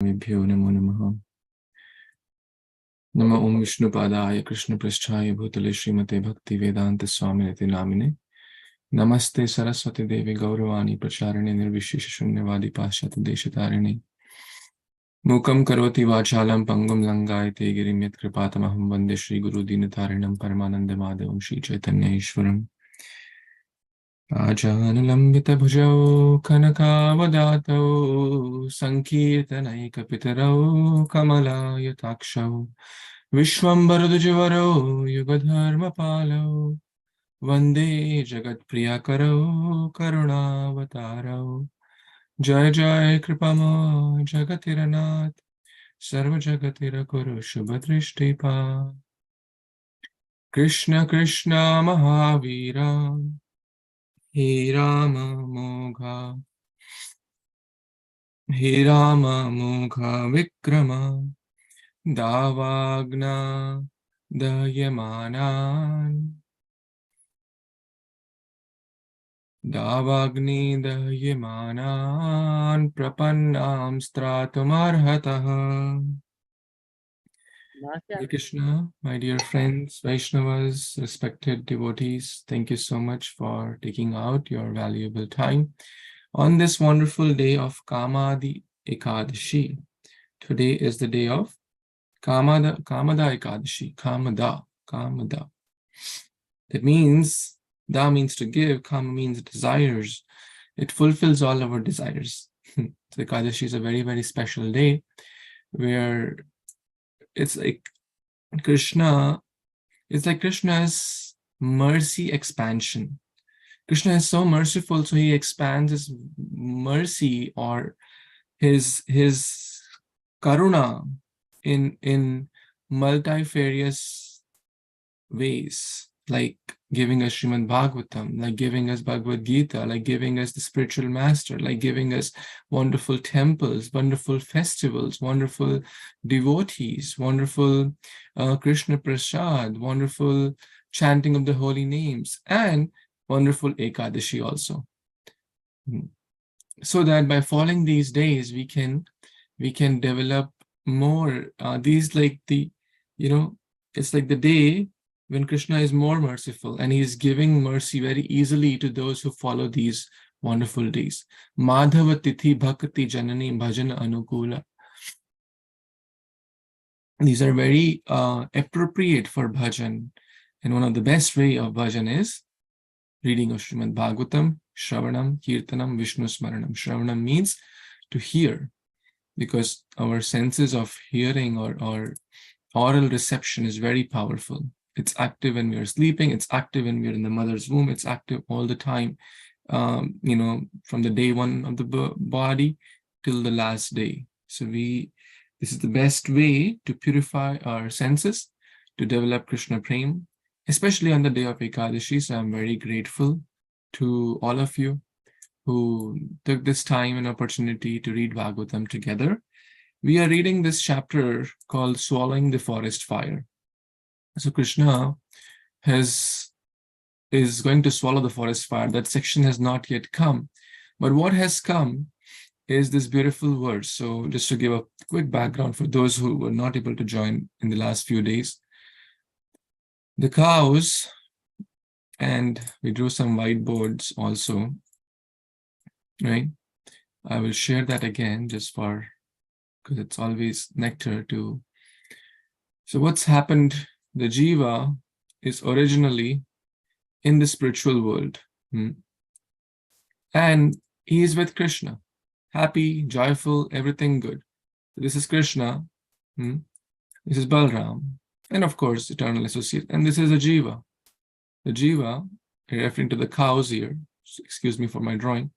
Vibhyo Namo Namaha. Nama Om Vishnu Padaya Krishna Prasthaya Bhutale Srimate Bhakti Vedanta Swaminiti Namine. Namaste Saraswati Devi Gauravani Pracharine Nirvishesh Shunyavadi Pashyati Deshatarine. Mukam Karoti Vachalam Pangum Langayate Girim Yat Kripatamaham Vande Shri Guru Dinatarinam Paramananda Madhavam Shri Chaitanya Ishwaram. Ajanulambita bhujau kanakavadato sankirtanaika pitarau kamalayatakshav Vishwambaradujivaro yugadharma palau Vande jagat priyakarau karunavataro Jai Jai Kripamo Jagatiranath Sarva Jagatira Kuru Shubhadrishtipa Krishna Krishna Mahavira He Rama Mogha Vikrama Davagna Dayamanan Davagni Dayamanan Prapannam Stratumarhataha. Hare Krishna, my dear friends, Vaishnavas, respected devotees, thank you so much for taking out your valuable time on this wonderful day of Kamadi Ekadashi. Today is the day of Kamada Ekadashi, Kamada. That means, Da means to give, Kama means desires. It fulfills all our desires. So Ekadashi is a very, very special day where it's like Krishna's mercy expansion. Krishna is so merciful, so he expands his mercy or his karuna in multifarious ways, like giving us Srimad Bhagavatam, like giving us Bhagavad Gita, like giving us the spiritual master, like giving us wonderful temples, wonderful festivals, wonderful devotees, wonderful Krishna Prasad, wonderful chanting of the holy names, and wonderful Ekadashi also. So that by following these days, we can develop more these, like the, it's like the day when Krishna is more merciful and he is giving mercy very easily to those who follow these wonderful days. Madhava Tithi Bhakti Janani Bhajana Anukula. These are very appropriate for bhajan, and one of the best way of bhajan is reading of Srimad Bhagavatam, Shravanam, Kirtanam, Vishnu Smaranam. Shravanam means to hear, because our senses of hearing or oral reception is very powerful. It's active when we are sleeping, it's active when we are in the mother's womb, it's active all the time, from the day one of the body till the last day. So this is the best way to purify our senses, to develop Krishna Prem, especially on the day of Ekadashi. So I'm very grateful to all of you who took this time and opportunity to read Bhagavatam together. We are reading this chapter called Swallowing the Forest Fire. So Krishna is going to swallow the forest fire. That section has not yet come. But what has come is this beautiful verse. So just to give a quick background for those who were not able to join in the last few days. The cows, and we drew some whiteboards also, right? I will share that again just because it's always nectar to. So what's happened? The jiva is originally in the spiritual world, and he is with Krishna, happy, joyful, everything good. This is Krishna, this is Balram, and of course eternal associate, and this is a jiva. The jiva, referring to the cows here, excuse me for my drawing,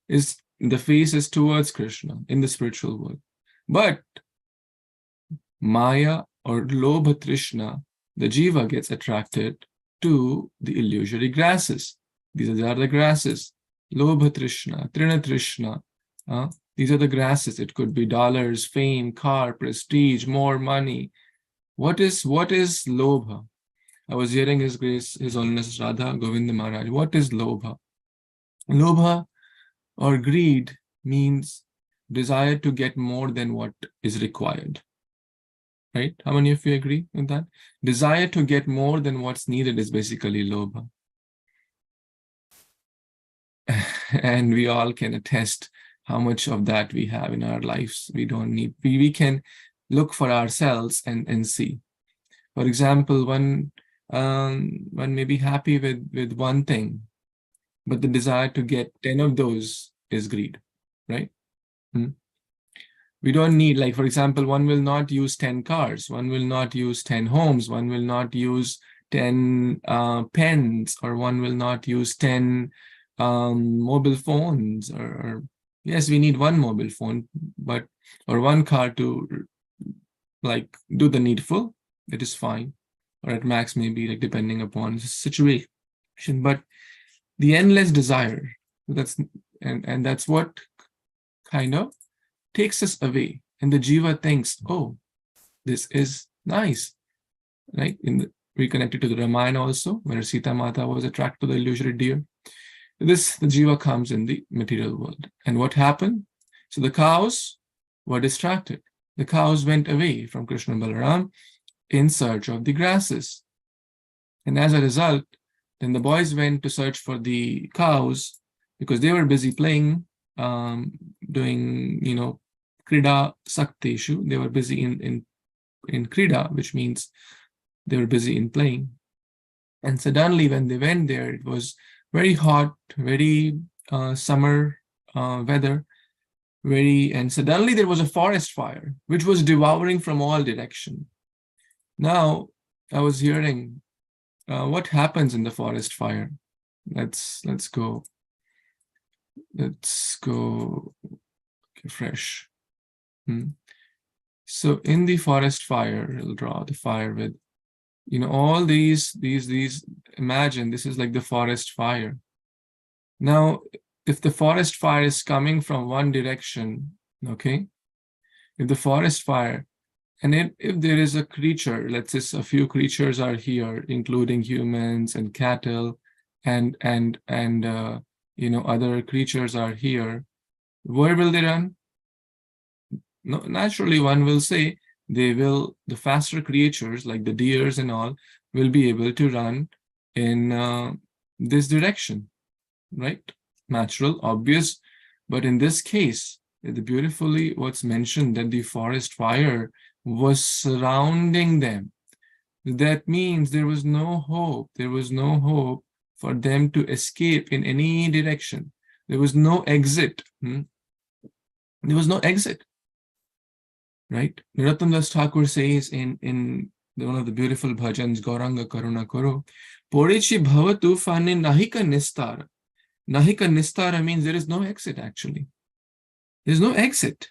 is the face is towards Krishna in the spiritual world. But Maya or Lobha Trishna, the jiva gets attracted to the illusory grasses. These are the grasses. Lobha Trishna, Trina Trishna. These are the grasses. It could be dollars, fame, car, prestige, more money. What is Lobha? I was hearing His Grace, His Holiness Radha Govinda Maharaj. What is Lobha? Lobha or greed means desire to get more than what is required. Right? How many of you agree with that? Desire to get more than what's needed is basically lobha. And we all can attest how much of that we have in our lives. We don't need, we can look for ourselves and see. For example, one may be happy with one thing, but the desire to get 10 of those is greed, right? We don't need, like, for example, one will not use 10 cars, one will not use 10 homes, one will not use 10 pens, or one will not use 10 mobile phones, or yes, we need one mobile phone, but, or one car to like do the needful, it is fine, or at max maybe, like depending upon the situation. But the endless desire, that's, and that's what kind of takes us away, and the jiva thinks, oh, this is nice, right? We connected to the Ramayana also, where Sita Mata was attracted to the illusory deer. The jiva comes in the material world. And what happened? So the cows were distracted. The cows went away from Krishna and Balaram in search of the grasses. And as a result, then the boys went to search for the cows because they were busy playing, doing, krida sakteshu. They were busy in krida, which means they were busy in playing. And suddenly when they went there, it was very hot, very summer weather, and suddenly there was a forest fire, which was devouring from all direction. Now, I was hearing what happens in the forest fire. Let's go. Let's go fresh. So in the forest fire, I'll draw the fire with, all these, imagine this is like the forest fire. Now, if the forest fire is coming from one direction, okay, if the forest fire, and if there is a creature, let's say a few creatures are here, including humans and cattle, and other creatures are here, where will they run? No, naturally, one will say the faster creatures like the deers and all will be able to run in this direction, right? Natural, obvious. But in this case, beautifully what's mentioned, that the forest fire was surrounding them. That means there was no hope. There was no hope for them to escape in any direction. There was no exit. There was no exit. Right? Narottam Das Thakur says in one of the beautiful bhajans, Gauranga Karuna Karo, Porichi Bhavatu Fane Nahika Nistara. Nahika Nistara means there is no exit, actually. There's no exit.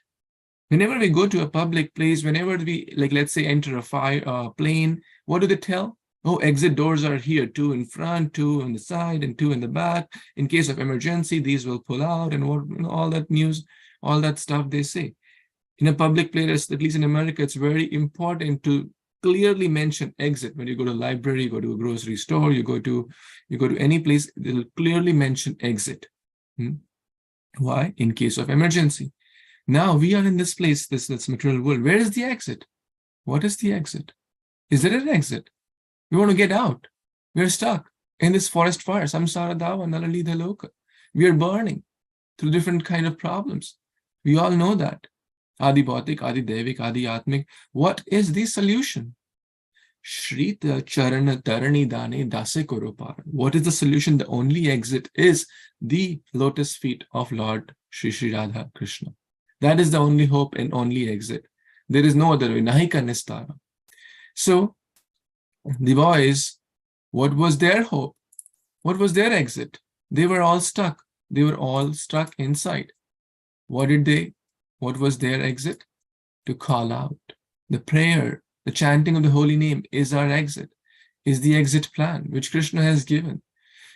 Whenever we go to a public place, whenever we, like, let's say, enter a plane, what do they tell? Oh, exit doors are here, 2 in front, 2 on the side, and 2 in the back. In case of emergency, these will pull out, and what, all that news, all that stuff they say. In a public place, at least in America, it's very important to clearly mention exit. When you go to a library, you go to a grocery store, you go to any place, they'll clearly mention exit. Why? In case of emergency. Now we are in this place, this material world. Where is the exit? What is the exit? Is there an exit? We want to get out. We're stuck in this forest fire. Samsara dava nalalidha loka. We are burning through different kind of problems. We all know that. Adi Bhautik, Adi Devik, Adi Atmik. What is the solution? Shrita Charana Tarani Dane Dase Koropar. What is the solution? The only exit is the lotus feet of Lord Shri Radha Krishna. That is the only hope and only exit. There is no other way. Nahika Nistara. So, the boys, what was their hope? What was their exit? They were all stuck. They were all stuck inside. What was their exit? To call out. The prayer, the chanting of the holy name is our exit, is the exit plan which Krishna has given.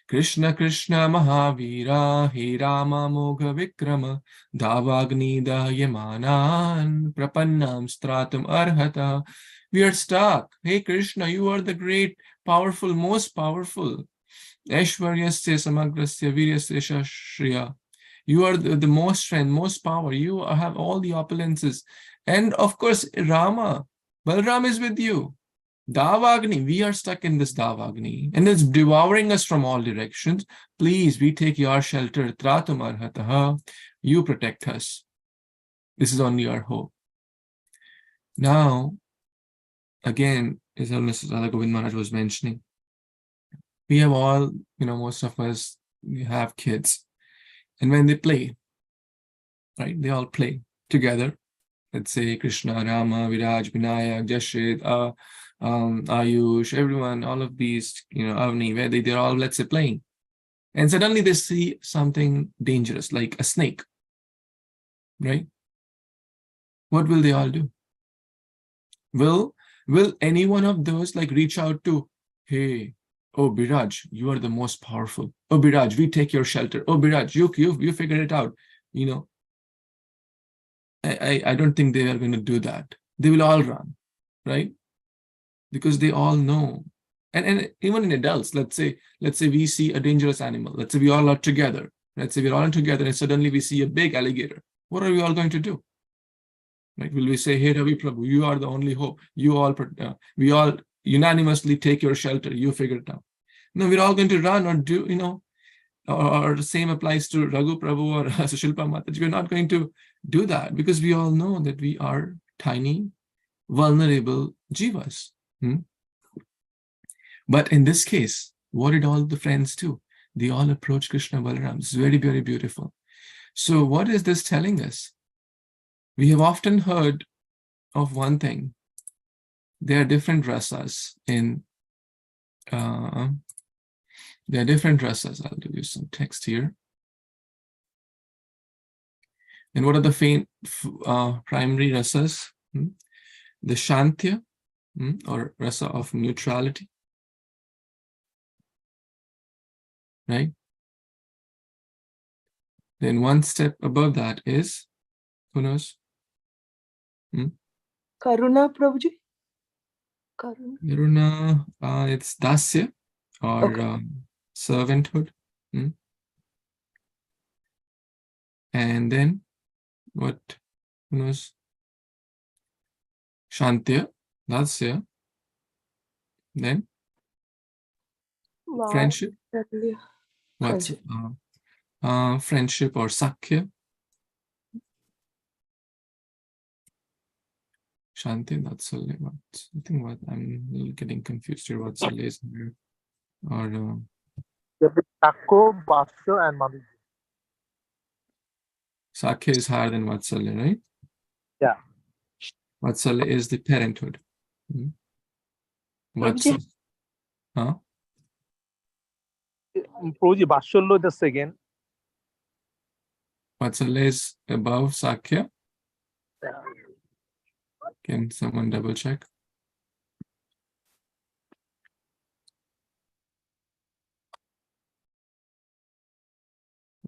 Krishna Krishna Mahavira He Rama Mogha Vikrama Davagni Dahyamanan Prapannam Stratam Arhata. We are stuck. Hey Krishna, you are the great, powerful, most powerful. Aishwaryasya Samagrasya Viryasya Shriya. You are the most strength, most power. You have all the opulences. And of course, Rama, Balram is with you. Davagni, we are stuck in this Davagni, and it's devouring us from all directions. Please, we take your shelter. Tratum arhataha. You protect us. This is only our hope. Now, again, as Mrs. Radha Govind Maharaj was mentioning, we have all, most of us, we have kids. And when they play, right, they all play together. Let's say Krishna, Rama, Viraj, Vinayak, Jashid, Ayush, everyone, all of these, Avni, Vedi, they're all, let's say, playing. And suddenly they see something dangerous, like a snake, right? What will they all do? Will any one of those like reach out to, hey, oh Biraj, you are the most powerful. Oh Biraj, we take your shelter. Oh Biraj, you figure it out. I don't think they are going to do that. They will all run, right? Because they all know. And even in adults, let's say we see a dangerous animal. Let's say we all are together. Let's say we're all together and suddenly we see a big alligator. What are we all going to do? Right? Will we say, hey, Ravi Prabhu, you are the only hope. We all unanimously take your shelter. You figure it out. No, we're all going to run or do, or the same applies to Raghu Prabhu or Sushilpa Mataji. We're not going to do that because we all know that we are tiny, vulnerable jivas. But in this case, what did all the friends do? They all approached Krishna Balaram. It's very, very beautiful. So what is this telling us? We have often heard of one thing. There are different rasas in there are different rasas. I'll give you some text here. And what are the primary rasas? The Shantya, or rasa of neutrality, right? Then one step above that is, who knows? Karuna, Prabhuji? Karuna, it's Dasya, or servanthood. And then what? Who knows? Shantya, Dasya. Then Wow. friendship. What's Friendship. Friendship or Sakya? Shanti, Vatsalya. I think I'm getting confused here. Vatsalya is here. Or Sakko, Basya, and Madhurya. Sakya is higher than Vatsalya, right? Yeah. Vatsalya is the parenthood. Vatsalya. Huh? Prabhuji, Basya is the second. Vatsalya is above Sakya. Can someone double check?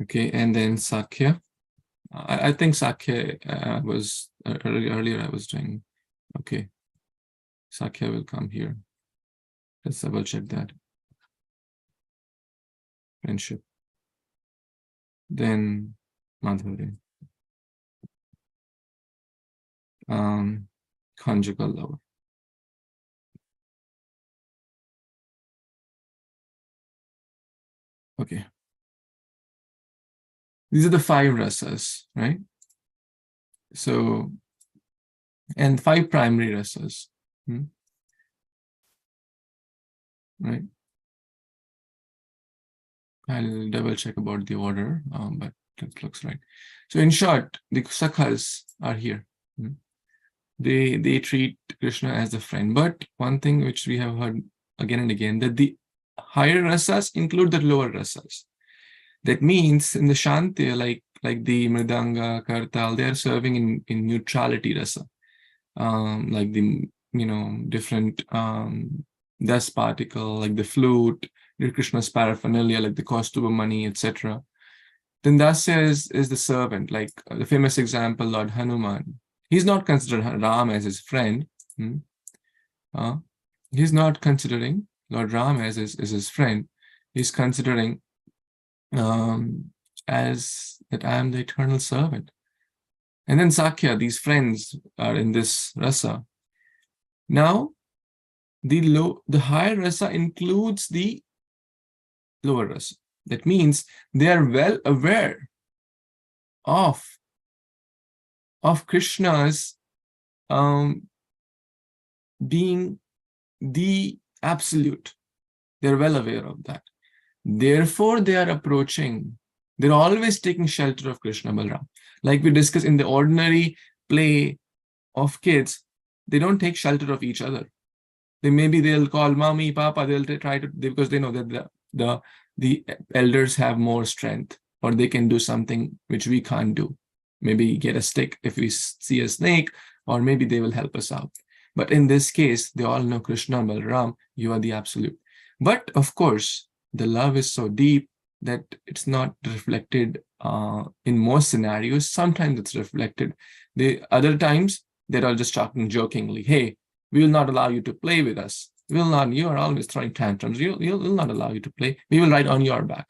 Okay, and then Sakya. I think Sakya was earlier I was doing. Okay. Sakya will come here. Let's double check that. Friendship. Then Madhurya. Conjugal love. Okay. These are the 5 rasas, right? So, and 5 primary rasas, right? I'll double check about the order, but it looks right. So in short, the sakhas are here. They treat Krishna as a friend. But one thing which we have heard again and again, that the higher rasas include the lower rasas. That means in the Shantya, like the Mridanga, Kartal, they are serving in neutrality rasa. Like the, different dust particle, like the flute, Krishna's paraphernalia, like the Kaustuba money, etc. Then Dasya is the servant, like the famous example, Lord Hanuman. He's not considered Ram as his friend. He's not considering Lord Ram as his friend. He's considering as that I am the eternal servant. And then Sakya, these friends are in this rasa. Now, the higher rasa includes the lower rasa. That means they are well aware of Krishna's being the absolute. They're well aware of that. Therefore, they are approaching, they're always taking shelter of Krishna Balram. Like we discussed in the ordinary play of kids, they don't take shelter of each other. They'll call mommy, papa, they'll try to, because they know that the elders have more strength, or they can do something which we can't do. Maybe get a stick if we see a snake, or maybe they will help us out. But in this case, they all know Krishna, Balram, you are the absolute. But of course, the love is so deep that it's not reflected in most scenarios. Sometimes it's reflected. The other times, they're all just talking jokingly. Hey, we will not allow you to play with us. We will not, you are always throwing tantrums. We'll not allow you to play. We will ride on your back.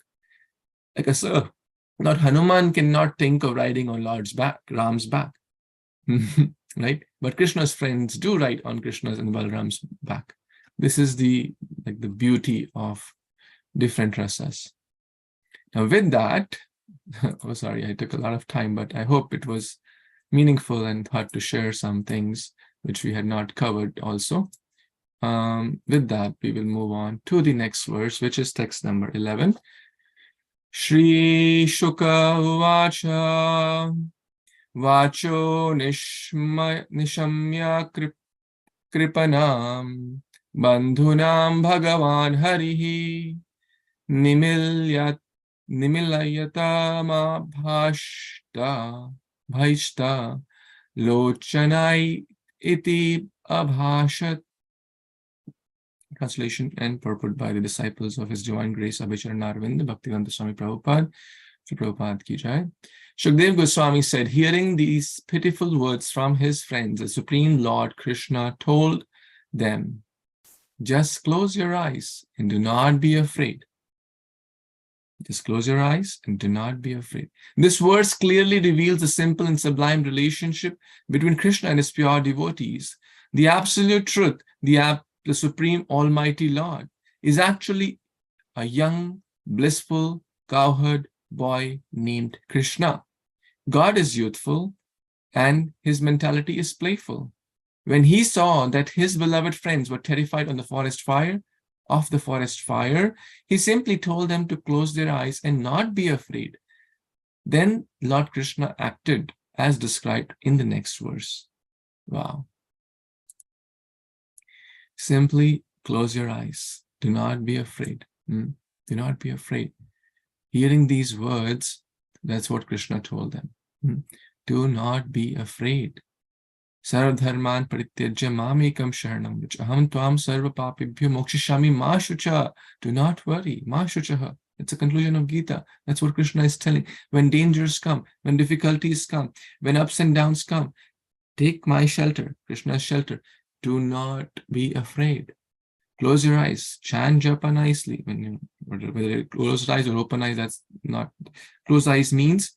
Like I said, Lord Hanuman cannot think of riding on Lord's back, Ram's back. Right? But Krishna's friends do ride on Krishna's and Balram's back. This is the beauty of different rasas. Now with that, oh sorry, I took a lot of time, but I hope it was meaningful and thought to share some things which we had not covered also. With that, we will move on to the next verse, which is text number 11. Shri Shuka Uvacha Vacho Nishamya Kripanam Bandhunam Bhagavan Harihi Nimilayatama Bhaishta Lochanai iti abhashat. Translation and purport by the disciples of His Divine Grace Abhicharan Arvind Bhaktivedanta Swami Prabhupada. Shri Prabhupada ki jai. Shukdev Goswami said, hearing these pitiful words from his friends, the Supreme Lord Krishna told them, just close your eyes and do not be afraid. Just close your eyes and do not be afraid. This verse clearly reveals the simple and sublime relationship between Krishna and his pure devotees. The absolute truth, the Supreme Almighty Lord, is actually a young, blissful, cowherd boy named Krishna. God is youthful and his mentality is playful. When he saw that his beloved friends were terrified of the forest fire, he simply told them to close their eyes and not be afraid. Then Lord Krishna acted as described in the next verse. Wow. Simply close your eyes. Do not be afraid. Do not be afraid. Hearing these words, that's what Krishna told them. Do not be afraid. Sarvadharman parityajya mamekam sharanam aham tvam sarva papibhyo mokshishami ma shucha. Do not worry. Ma shuchaha. It's a conclusion of Gita. That's what Krishna is telling. When dangers come, when difficulties come, when ups and downs come, take my shelter, Krishna's shelter. Do not be afraid. Close your eyes. Chant japa nicely. Whether closed eyes or open eyes, that's not. Closed eyes means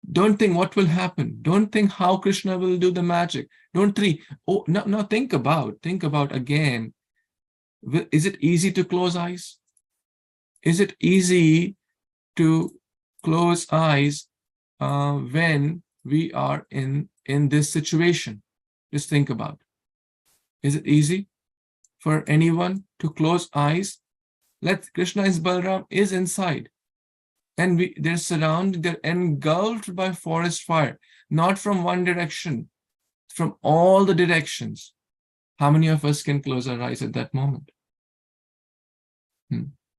don't think what will happen. Don't think how Krishna will do the magic. Don't think, oh, no, think about again. Is it easy to close eyes? Is it easy to close eyes when we are in this situation? Just think about. Is it easy for anyone to close eyes? Krishna is Balram is inside. And they're engulfed by forest fire, not from one direction, from all the directions. How many of us can close our eyes at that moment?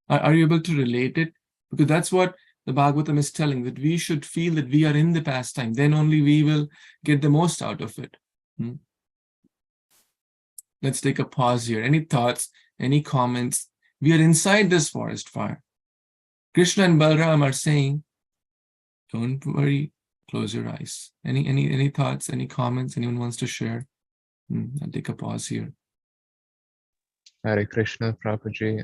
Are you able to relate it? Because that's what the Bhagavatam is telling, that we should feel that we are in the pastime. Then only we will get the most out of it. Let's take a pause here. Any thoughts, any comments? We are inside this forest fire. Krishna and Balram are saying, don't worry, close your eyes. Any thoughts, any comments anyone wants to share? I'll take a pause here. Hare Krishna, Prabhuji.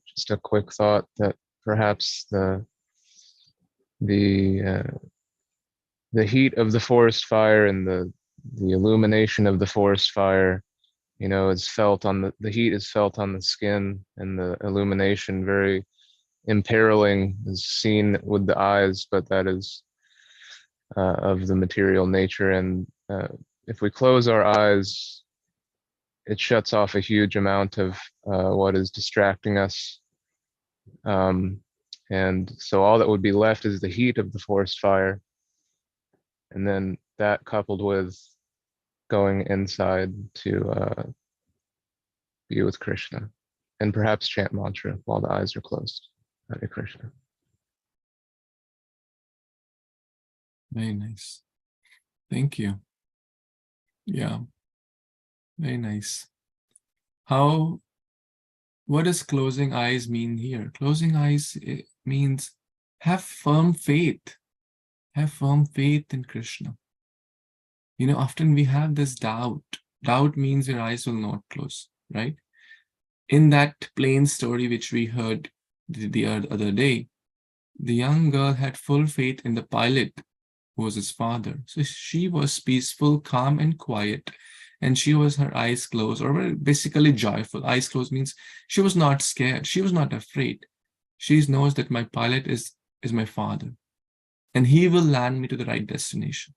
Just a quick thought that perhaps the the heat of the forest fire and the illumination of the forest fire, you know, is felt on the heat is felt on the skin, and the illumination, very imperiling, is seen with the eyes, but that is of the material nature. And if we close our eyes, it shuts off a huge amount of what is distracting us. And so all that would be left is the heat of the forest fire. And then that, coupled with going inside to be with Krishna, and perhaps chant mantra while the eyes are closed. Hare Krishna. Very nice. Thank you. Yeah, very nice. What does closing eyes mean here? Closing eyes, it means have firm faith. Have firm faith in Krishna. You know, often we have this doubt. Doubt means your eyes will not close, right? In that plain story which we heard the other day, the young girl had full faith in the pilot who was his father. So she was peaceful, calm, and quiet. And she was her eyes closed, or basically joyful. Eyes closed means she was not scared. She was not afraid. She knows that my pilot is my father, and he will land me to the right destination.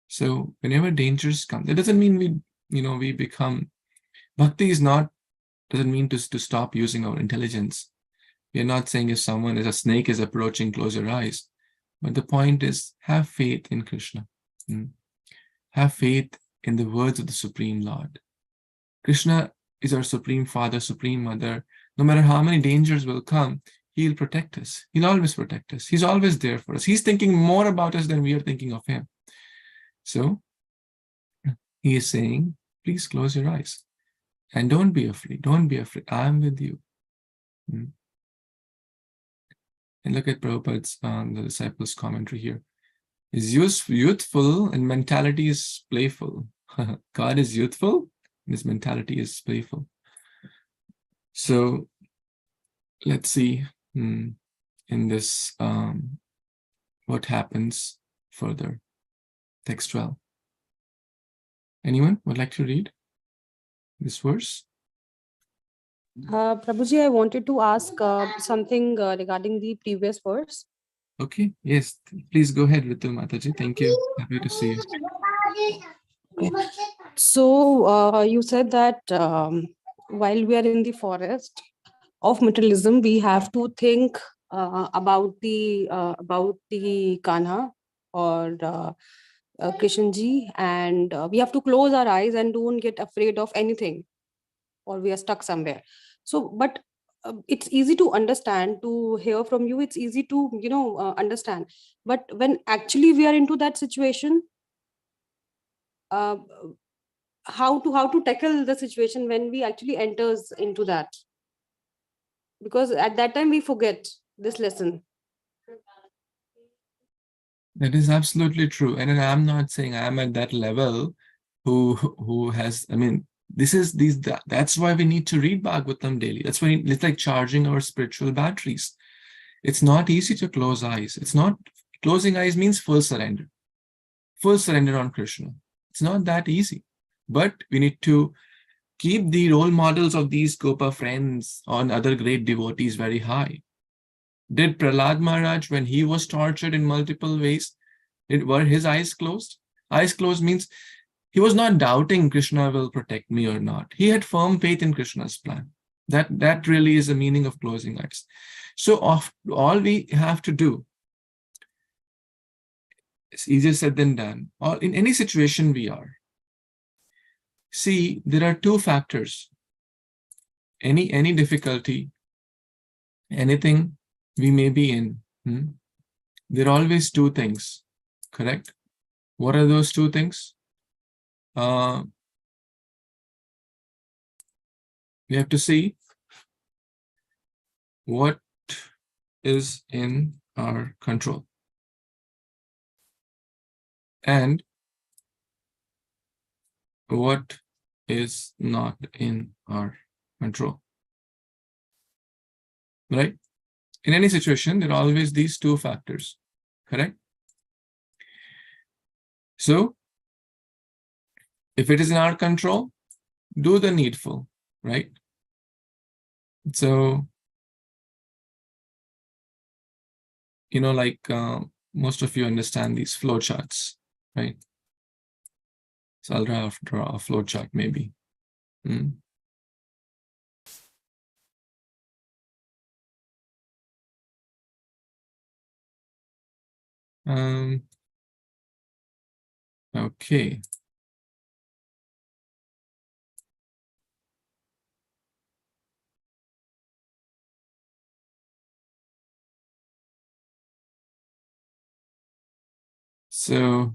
So whenever dangers come, that doesn't mean we become, bhakti doesn't mean to stop using our intelligence. We are not saying if a snake is approaching, close your eyes. But the point is, have faith in Krishna. Have faith in the words of the Supreme Lord. Krishna is our Supreme Father, Supreme Mother. No matter how many dangers will come, He'll protect us. He'll always protect us. He's always there for us. He's thinking more about us than we are thinking of Him. So He is saying, please close your eyes. And don't be afraid. Don't be afraid. I'm with you. And look at Prabhupada's, the disciples' commentary here. Is youthful and mentality is playful. God is youthful and his mentality is playful. So let's see in this what happens further. Text 12. Anyone would like to read this verse? Prabhuji, I wanted to ask something regarding the previous verse. Okay, yes, please go ahead with the Mataji. Thank you. Happy to see you. So you said that while we are in the forest of materialism, we have to think about the Kanha or Krishnji, and we have to close our eyes and don't get afraid of anything, or we are stuck somewhere. So, but it's easy to understand, to hear from you. It's easy to understand, but when actually we are into that situation, uh, how to tackle the situation when we actually enters into that, because at that time we forget this lesson. That is absolutely true. And I'm not saying I'm at that level who has, I mean, that's why we need to read Bhagavatam daily. That's why it's like charging our spiritual batteries. It's not easy to close eyes. It's not, closing eyes means full surrender on Krishna. It's not that easy, but we need to keep the role models of these Gopa friends on other great devotees very high. Did Prahlad Maharaj, when he was tortured in multiple ways, were his eyes closed? Eyes closed means he was not doubting Krishna will protect me or not. He had firm faith in Krishna's plan. That really is the meaning of closing eyes. So all we have to do, it's easier said than done, or in any situation we are. See, there are two factors. Any difficulty, anything we may be in, there are always two things, correct? What are those two things? We have to see what is in our control and what is not in our control, right? in any situation, there are always these two factors, correct? So, if it is in our control, do the needful, right? So, like most of you understand these flow charts, right? So I'll draw a flow chart maybe. Okay. So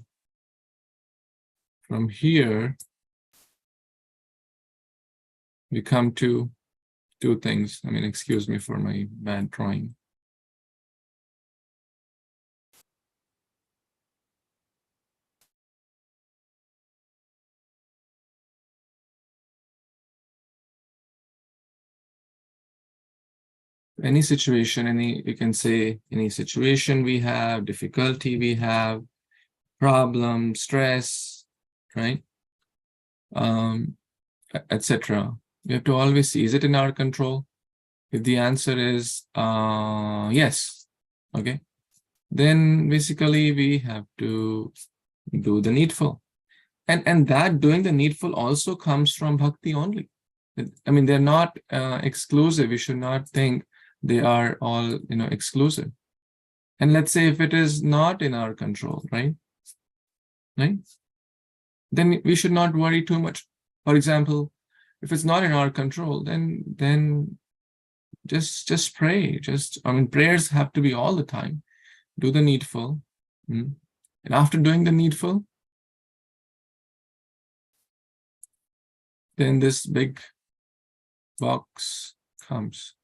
from here, we come to two things. I mean, excuse me for my bad drawing. Any situation, you can say any situation we have, difficulty we have, problem, stress, right? Etc. We have to always see, is it in our control? If the answer is yes, okay, then basically we have to do the needful. And that doing the needful also comes from bhakti only. I mean, they're not exclusive. We should not think they are all, exclusive. And let's say if it is not in our control, right? Then we should not worry too much. For example, if it's not in our control, then just pray. Prayers have to be all the time. Do the needful. And after doing the needful, then this big box comes.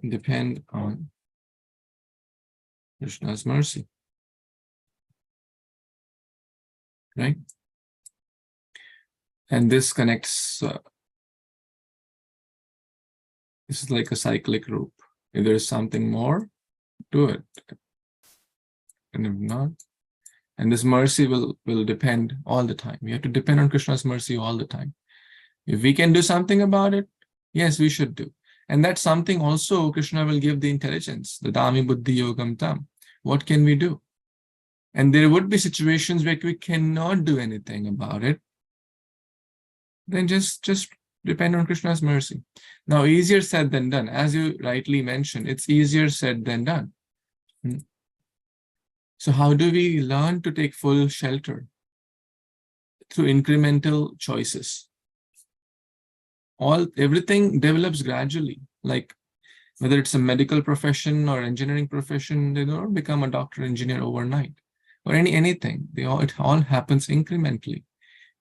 Depend on Krishna's mercy. Right? And this connects, this is like a cyclic loop. If there is something more, do it. And if not, and this mercy will depend all the time. We have to depend on Krishna's mercy all the time. If we can do something about it, yes, we should do. And that's something also Krishna will give the intelligence, the Dami Buddhi Yogam Tam. What can we do? And there would be situations where we cannot do anything about it. Then just depend on Krishna's mercy. Now, easier said than done. As you rightly mentioned, it's easier said than done. So how do we learn to take full shelter? Through incremental choices. Everything develops gradually. Like whether it's a medical profession or engineering profession, they don't become a doctor, engineer overnight. Or anything. It all happens incrementally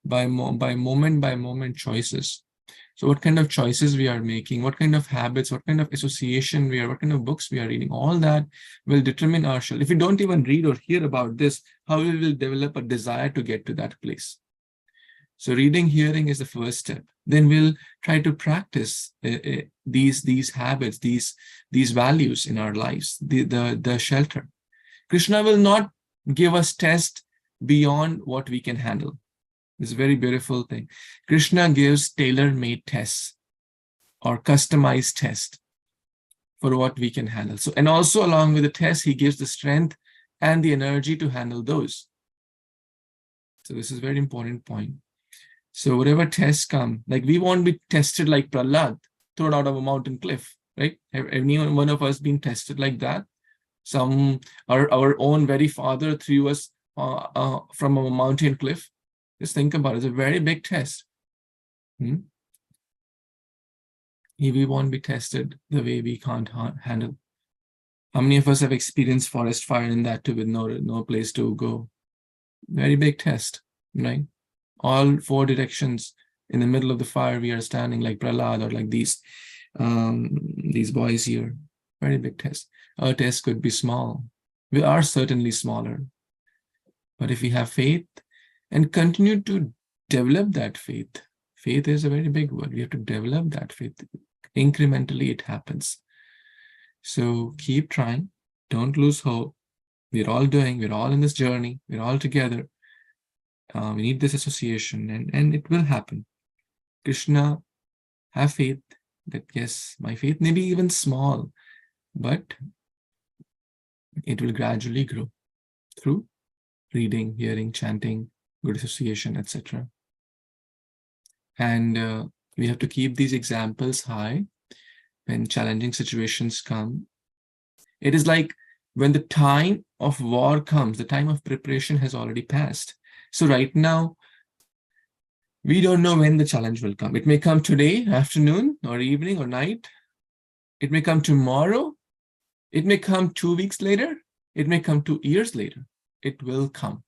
by moment choices. So what kind of choices we are making, what kind of habits, what kind of association what kind of books we are reading, all that will determine our shelter. If we don't even read or hear about this, how we will develop a desire to get to that place? So reading, hearing is the first step. Then we'll try to practice these habits, these values in our lives, the shelter. Krishna will not give us tests beyond what we can handle. It's a very beautiful thing. Krishna gives tailor-made tests or customized tests for what we can handle. So, and also along with the test, he gives the strength and the energy to handle those. So this is a very important point. So whatever tests come, like we won't be tested like Prahlad, thrown out of a mountain cliff, right? Any one of us been tested like that? Our own very father threw us from a mountain cliff. Just think about it. It's a very big test. We won't be tested the way we can't handle. How many of us have experienced forest fire in that too with no place to go? Very big test, right? All four directions in the middle of the fire, we are standing like Prahlad or like these boys here. Very big test. Our test could be small. We are certainly smaller. But if we have faith and continue to develop that faith, Faith is a very big word. We have to develop that faith. Incrementally, it happens. So keep trying. Don't lose hope. We're all in this journey. We're all together. We need this association, and it will happen. Krishna, have faith that yes, my faith may be even small, but it will gradually grow through reading, hearing, chanting, good association, etc. And we have to keep these examples high when challenging situations come. It is like when the time of war comes, the time of preparation has already passed. So right now, we don't know when the challenge will come. It may come today, afternoon, or evening, or night. It may come tomorrow. It may come 2 weeks later. It may come 2 years later. It will come.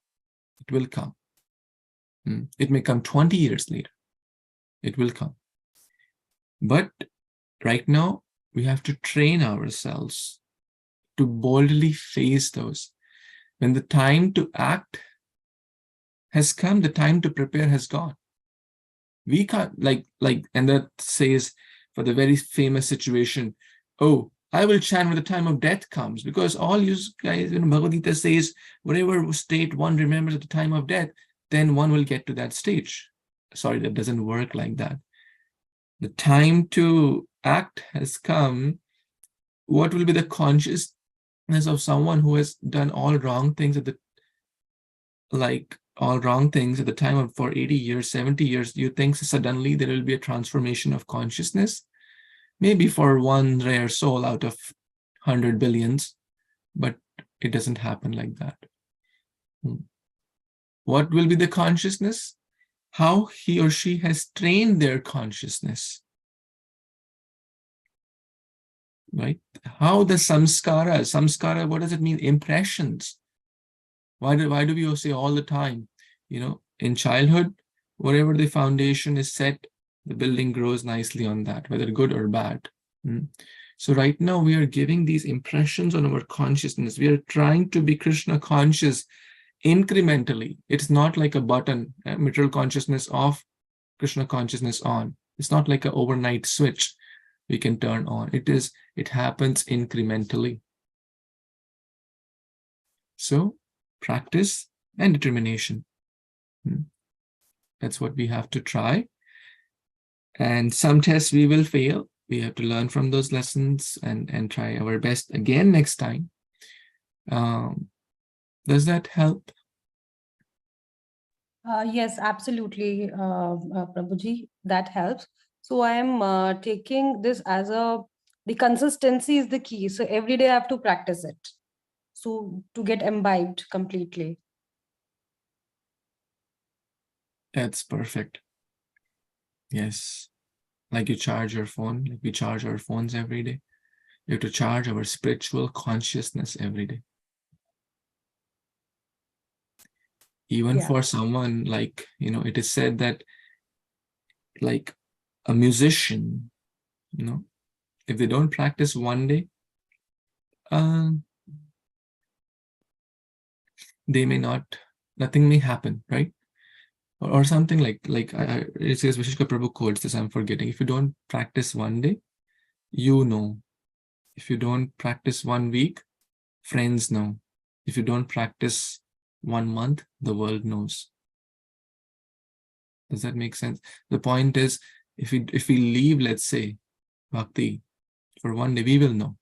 It will come. It may come 20 years later. It will come. But right now, we have to train ourselves to boldly face those. When the time to act has come, the time to prepare has gone. We can't, and that says for the very famous situation, oh, I will chant when the time of death comes, because all you guys, Bhagavad Gita says, whatever state one remembers at the time of death, then one will get to that stage. Sorry, that doesn't work like that. The time to act has come. What will be the consciousness of someone who has done all wrong things at the time of for 80 years, 70 years? Do you think suddenly there will be a transformation of consciousness? Maybe for one rare soul out of 100 billions, but it doesn't happen like that. What will be the consciousness? How he or she has trained their consciousness. Right? How the samskara, what does it mean? Impressions. Why do we say all the time, in childhood, whatever the foundation is set, the building grows nicely on that, whether good or bad. So right now we are giving these impressions on our consciousness. We are trying to be Krishna conscious incrementally. It's not like a button, material consciousness off, Krishna consciousness on. It's not like an overnight switch we can turn on. It happens incrementally. So practice and determination. That's what we have to try. And some tests we will fail. We have to learn from those lessons and try our best again next time. Does that help? Yes, absolutely, Prabhuji, that helps. So I am taking this as the consistency is the key. So every day I have to practice it. So to get imbibed completely. That's perfect. Yes. Like you charge your phone, like we charge our phones every day. You have to charge our spiritual consciousness every day. Even for someone like, it is said that like a musician, if they don't practice one day, they may not, nothing may happen, right? Or something like it says Vishishka Prabhu quotes this, I'm forgetting. If you don't practice one day, you know. If you don't practice 1 week, friends know. If you don't practice 1 month, the world knows. Does that make sense? The point is, if we leave, let's say, bhakti, for 1 day, we will know.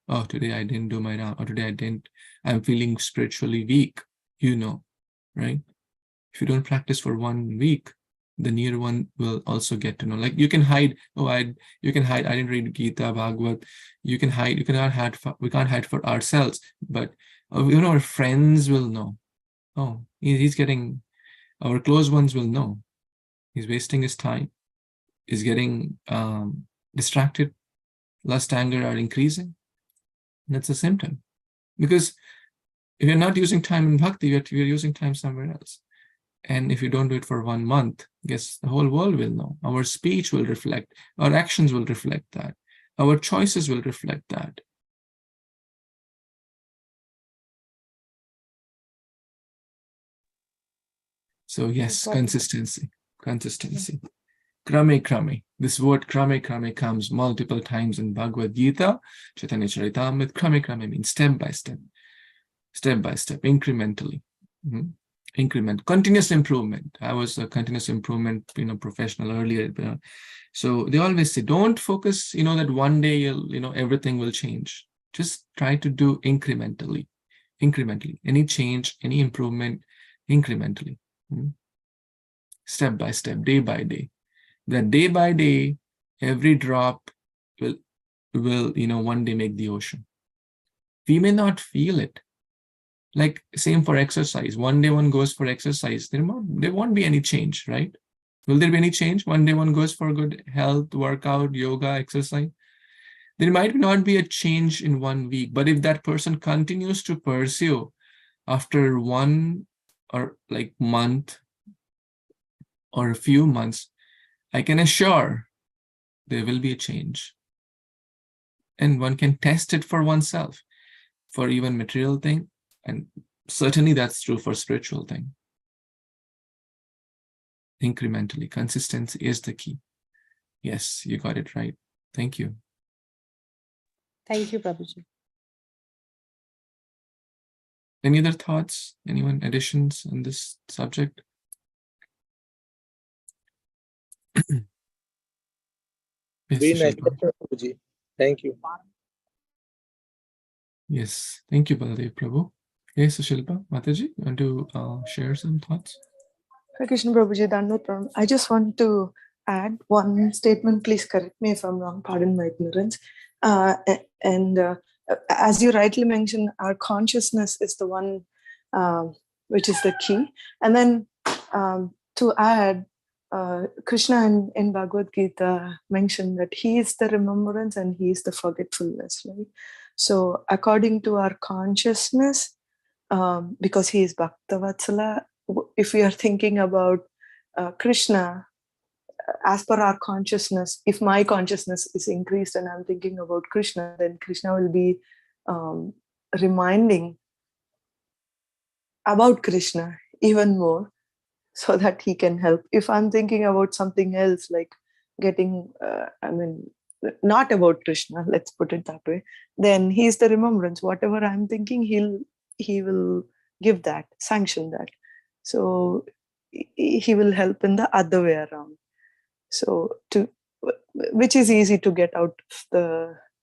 Oh, today I didn't do my round, or today I'm feeling spiritually weak, right? If you don't practice for 1 week, the near one will also get to know. Like you can hide, I didn't read Gita, Bhagavad. You can hide, we can't hide for ourselves, but our friends will know. Oh, he's getting, our close ones will know. He's wasting his time. He's getting distracted. Lust, anger are increasing. That's a symptom. Because if you're not using time in bhakti, you're using time somewhere else. And if you don't do it for 1 month, guess the whole world will know. Our speech will reflect, our actions will reflect that. Our choices will reflect that. So yes, consistency. Krame krame. This word krame krame comes multiple times in Bhagavad Gita, Chaitanya Charitamrita. Krame krame means step by step, incrementally. Continuous improvement. I was a continuous improvement, professional earlier. So they always say, don't focus, that one day everything will change. Just try to do incrementally. Any change, any improvement, incrementally. Step by step, day by day. That day by day, every drop will one day make the ocean. We may not feel it. Like same for exercise. One day one goes for exercise, there won't be any change, right? Will there be any change? One day one goes for good health, workout, yoga, exercise. There might not be a change in 1 week, but if that person continues to pursue after one or like month or a few months, I can assure there will be a change. And one can test it for oneself, for even material thing. And certainly that's true for spiritual thing. Incrementally, consistency is the key. Yes, you got it right. Thank you. Thank you, Prabhuji. Any other thoughts? Anyone additions on this subject? Yes, Very nice. Shilpa. Prabhuji. Thank you. Yes, thank you, Baladev Prabhu. Yes, Shilpa, Mataji, you want to share some thoughts? Hare Krishna Prabhuji, Dandavat Pranam. I just want to add one statement. Please correct me if I'm wrong. Pardon my ignorance. As you rightly mentioned, our consciousness is the one which is the key. And then to add, Krishna in Bhagavad Gita mentioned that he is the remembrance and he is the forgetfulness, right? So according to our consciousness, because he is Bhaktavatsala, if we are thinking about Krishna, as per our consciousness, if my consciousness is increased and I'm thinking about Krishna, then Krishna will be reminding about Krishna even more so that he can help. If I'm thinking about something else, like getting, not about Krishna, let's put it that way, then he's the remembrance. Whatever I'm thinking, he will give that, sanction that. So he will help in the other way around. So which is easy to get out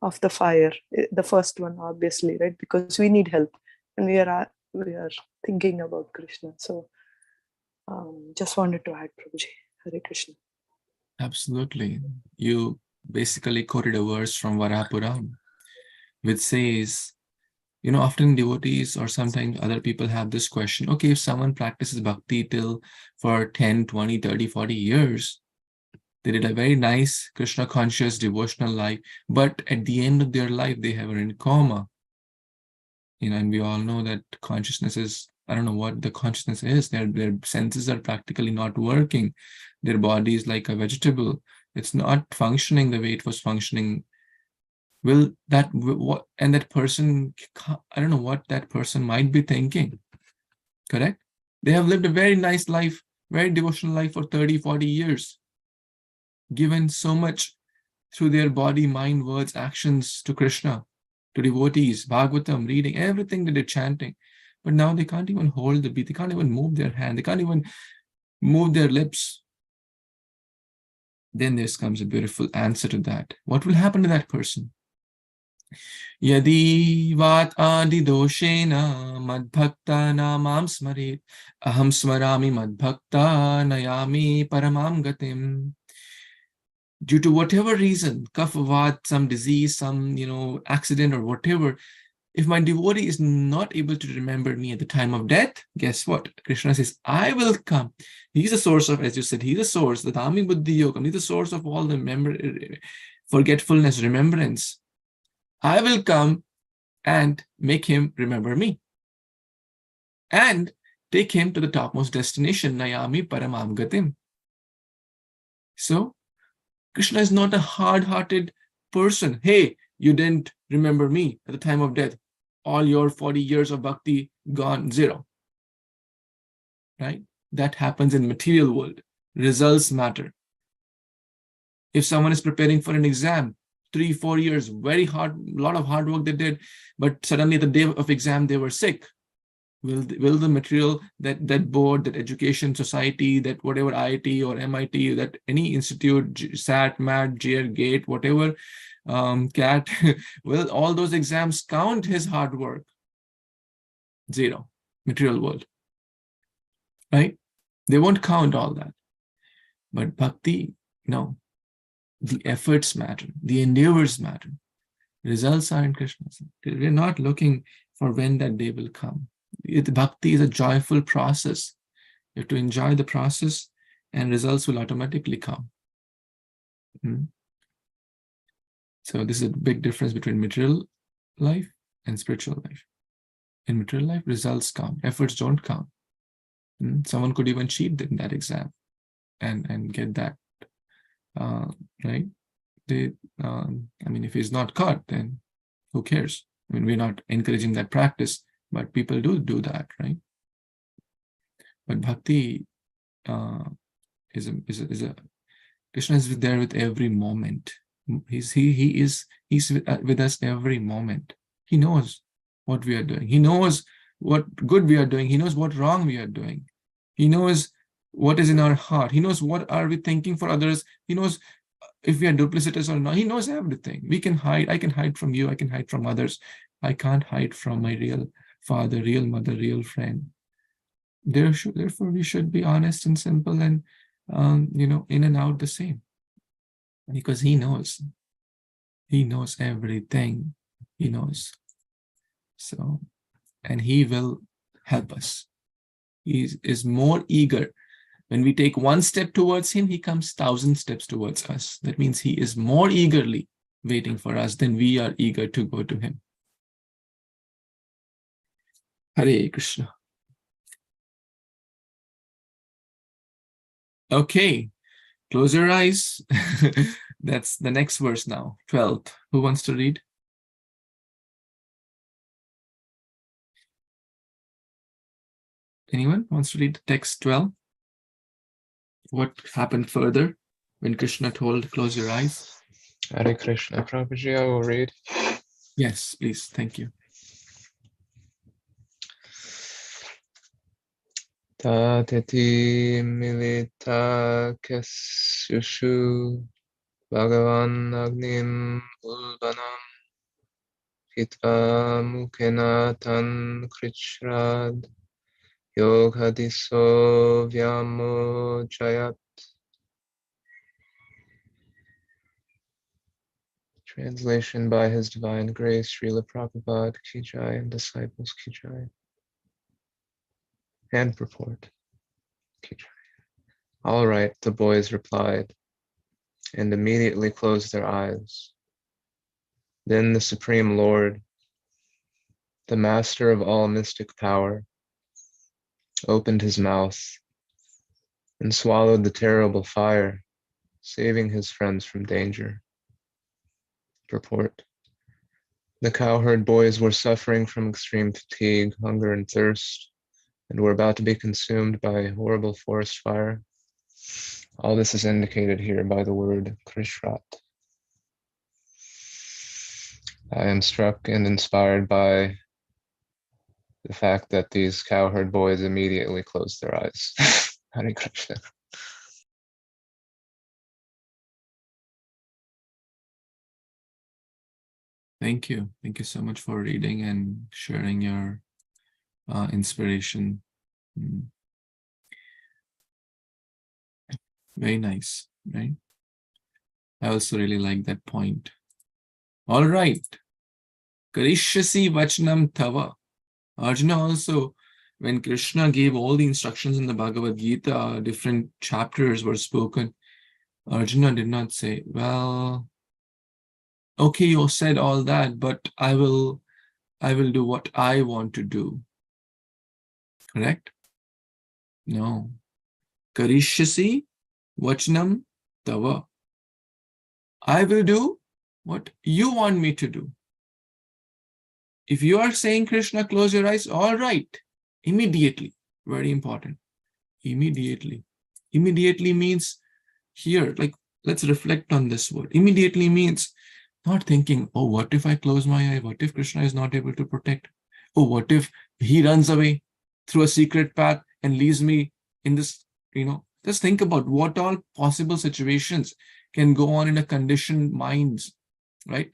of the fire, the first one, obviously, right? Because we need help and we are thinking about Krishna. So just wanted to add, Prabhuji. Hare Krishna. Absolutely. You basically quoted a verse from Varahapuram, which says, often devotees or sometimes other people have this question, okay, if someone practices bhakti for 10, 20, 30, 40 years, they did a very nice Krishna conscious devotional life, but at the end of their life, they have in coma. And we all know that consciousness is, I don't know what the consciousness is. Their senses are practically not working. Their body is like a vegetable. It's not functioning the way it was functioning. And that person, I don't know what that person might be thinking. Correct? They have lived a very nice life, very devotional life for 30, 40 years. Given so much through their body, mind, words, actions to Krishna, to devotees, Bhagavatam, reading, everything they did, chanting. But now they can't even hold the beat. They can't even move their hand. They can't even move their lips. Then there comes a beautiful answer to that. What will happen to that person? Yadi vat adi doshena madbhakta namam smarit aham smarami madbhakta nayami paramam gatim. Due to whatever reason, kapha, some disease, some accident or whatever, if my devotee is not able to remember me at the time of death, guess what? Krishna says, I will come. He's the source of, as you said, he's the source, the Dhammi Buddhi Yogam, he's the source of all the forgetfulness, remembrance. I will come and make him remember me and take him to the topmost destination, Nayami Paramam Gatim. So, Krishna is not a hard-hearted person. Hey, you didn't remember me at the time of death. All your 40 years of bhakti gone, zero. Right? That happens in material world. Results matter. If someone is preparing for an exam, 3-4 years, very hard, a lot of hard work they did, but suddenly the day of exam, they were sick. Will the material, that board, that education society, that whatever IIT or MIT, that any institute, SAT, MAT, JER, GATE, whatever, CAT, will all those exams count his hard work? Zero. Material world. Right? They won't count all that. But bhakti, no. The efforts matter. The endeavors matter. Results are in Krishna's. We're not looking for when that day will come. Bhakti is a joyful process. You have to enjoy the process and results will automatically come. So this is a big difference between material life and spiritual life. In material life, results count. Efforts don't count. Someone could even cheat in that exam and get that, right? I mean, if he's not caught, then who cares? I mean, we're not encouraging that practice, but people do that, right? But bhakti is a Krishna is there with every moment. He's with us every moment. He knows what we are doing. He knows what good we are doing. He knows what wrong we are doing. He knows what is in our heart. He knows what are we thinking for others. He knows if we are duplicitous or not. He knows everything. We can hide. I can hide from you. I can hide from others. I can't hide from my real father, real mother, real friend. Therefore, we should be honest and simple and, in and out the same. Because he knows. He knows everything. He knows. So, and he will help us. He is more eager. When we take one step towards him, he comes 1,000 steps towards us. That means he is more eagerly waiting for us than we are eager to go to him. Hare Krishna. Okay, close your eyes. That's the next verse now, 12th. Who wants to read? Anyone wants to read text 12? What happened further when Krishna told, close your eyes? Hare Krishna. Prabhuji, I will read. Yes, please. Thank you. Tateti milita kesyushu Bhagavan agnim ulbanam Hitva mukena tan krichrad Yoghadiso vyamo jayat. Translation by His Divine Grace, Srila Prabhupada Ki Jai and Disciples Ki Jai. And purport. Ki Jai. All right, the boys replied, and immediately closed their eyes. Then the Supreme Lord, the Master of all mystic power, opened his mouth and swallowed the terrible fire, saving his friends from danger. Purport. The cowherd boys were suffering from extreme fatigue, hunger, and thirst, and were about to be consumed by a horrible forest fire. All this is indicated here by the word krishrat. I am struck and inspired by the fact that these cowherd boys immediately closed their eyes. Hare Krishna. Thank you. Thank you so much for reading and sharing your inspiration. Very nice, right? I also really like that point. All right. Karishyasi vachanam tava. Arjuna also, when Krishna gave all the instructions in the Bhagavad Gita, different chapters were spoken. Arjuna did not say, well, okay, you said all that, but I will do what I want to do. Correct? No. Karishyasi vachanam tava. I will do what you want me to do. If you are saying, Krishna, close your eyes, all right. Immediately. Very important. Immediately. Immediately means here, like let's reflect on this word. Immediately means not thinking, oh, what if I close my eye? What if Krishna is not able to protect? Oh, what if he runs away through a secret path and leaves me in this, just think about what all possible situations can go on in a conditioned minds, right?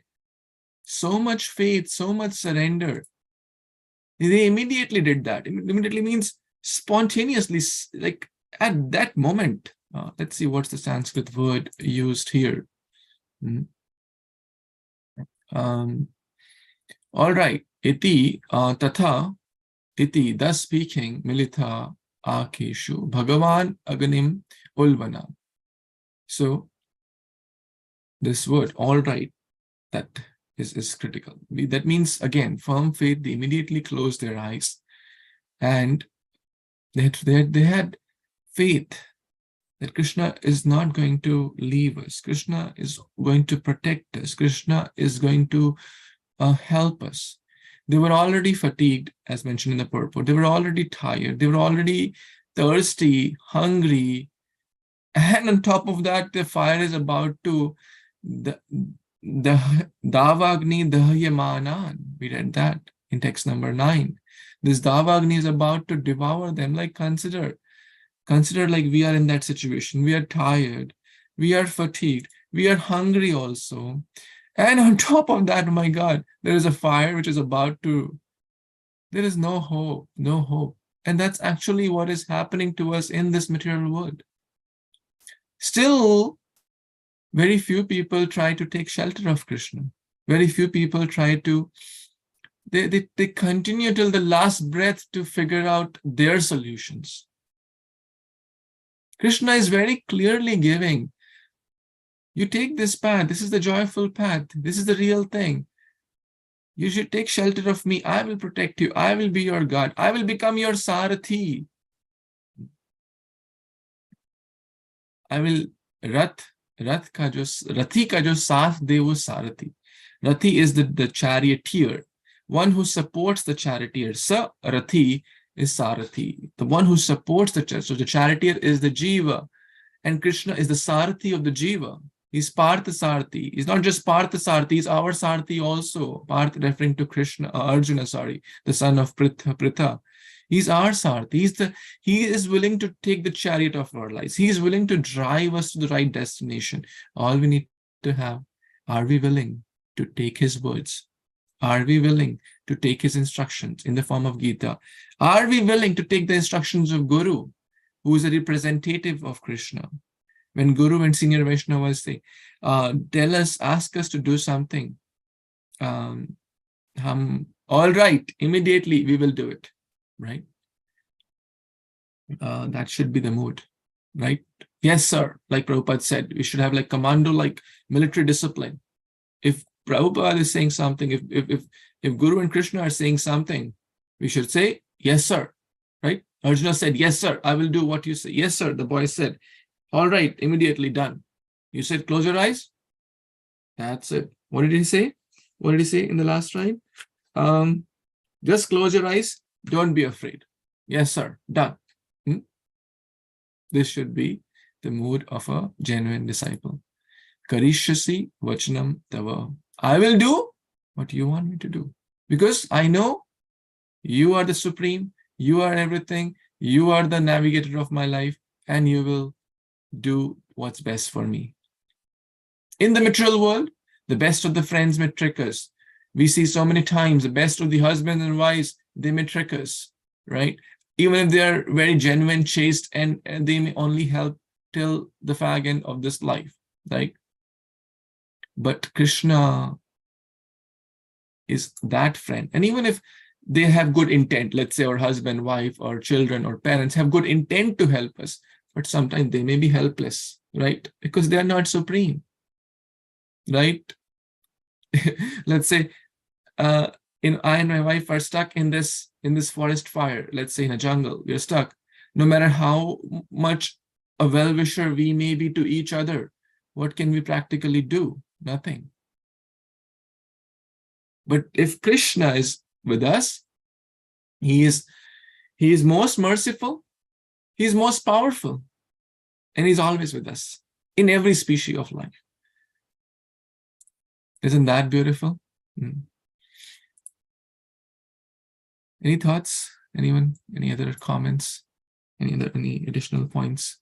So much faith, so much surrender. They immediately did that. Immediately means spontaneously, like at that moment. Let's see what's the Sanskrit word used here. All right. Iti tatha iti, thus speaking, militha akeshu bhagavan agnim ulvana. So this word, all right, that is critical. That means, again, firm faith. They immediately closed their eyes and they had faith that Krishna is not going to leave us. Krishna is going to protect us. Krishna is going to help us. They were already fatigued, as mentioned in the purport. They were already tired. They were already thirsty, hungry. And on top of that, the fire is about to, the Davagni Dahyamanan. We read that in text number 9. This Davagni is about to devour them. Like consider like we are in that situation. We are tired. We are fatigued. We are hungry also. And on top of that, my God, there is a fire which is about to, there is no hope, no hope. And that's actually what is happening to us in this material world. Still, very few people try to take shelter of Krishna. Very few people try to, they continue till the last breath to figure out their solutions. Krishna is very clearly giving, you take this path, this is the joyful path, this is the real thing. You should take shelter of me, I will protect you, I will be your God, I will become your Sarathi. I will, Rathi ka jo saath de wo Sarathi. Rathi is the charioteer, one who supports the charioteer. Sa Rathi is Sarathi, the one who supports the charioteer. So the charioteer is the Jiva, and Krishna is the Sarathi of the Jiva. He's Partha Sarathi. He's not just Partha Sarathi, he's our Sarathi also. Partha referring to Krishna, Arjuna, the son of Pritha. He's our Sarathi. He is willing to take the chariot of our lives. He is willing to drive us to the right destination. All we need to have, are we willing to take his words? Are we willing to take his instructions in the form of Gita? Are we willing to take the instructions of Guru, who is a representative of Krishna? When Guru and senior Vaishnavas say, tell us, ask us to do something, all right, immediately we will do it, right? That should be the mood, right? Yes, sir. Like Prabhupada said, we should have like commando, like military discipline. If Prabhupada is saying something, if Guru and Krishna are saying something, we should say, yes, sir, right? Arjuna said, yes, sir, I will do what you say. Yes, sir, the boy said. All right, immediately done. You said, close your eyes. That's it. What did he say? What did he say in the last line? Just close your eyes. Don't be afraid. Yes, sir. Done. This should be the mood of a genuine disciple. Karishyasi vachanam tava. I will do what you want me to do. Because I know you are the supreme. You are everything. You are the navigator of my life. And you will do what's best for me. In the material world, the best of the friends may trick us. We see so many times the best of the husbands and wives, they may trick us, right? Even if they are very genuine, chaste, and they may only help till the fag end of this life, right? But Krishna is that friend. And even if they have good intent, let's say our husband, wife, or children, or parents have good intent to help us, but sometimes they may be helpless, right? Because they are not supreme, right? Let's say I and my wife are stuck in this forest fire, let's say in a jungle, we're stuck. No matter how much a well-wisher we may be to each other, what can we practically do? Nothing. But if Krishna is with us, he is most merciful, he is most powerful, and he's always with us. in every species of life. Isn't that beautiful? Any thoughts? Anyone? Any other comments? Any additional points?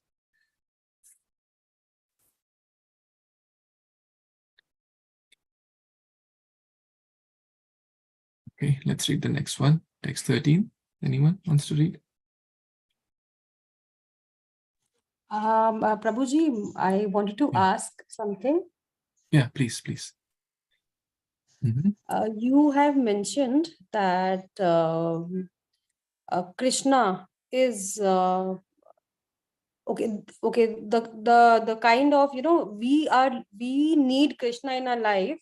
Okay, let's read the next one. Text 13. Anyone wants to read? Prabhuji, I wanted to ask something. Yeah, please, please. You have mentioned that Krishna is okay. The kind of, we need Krishna in our life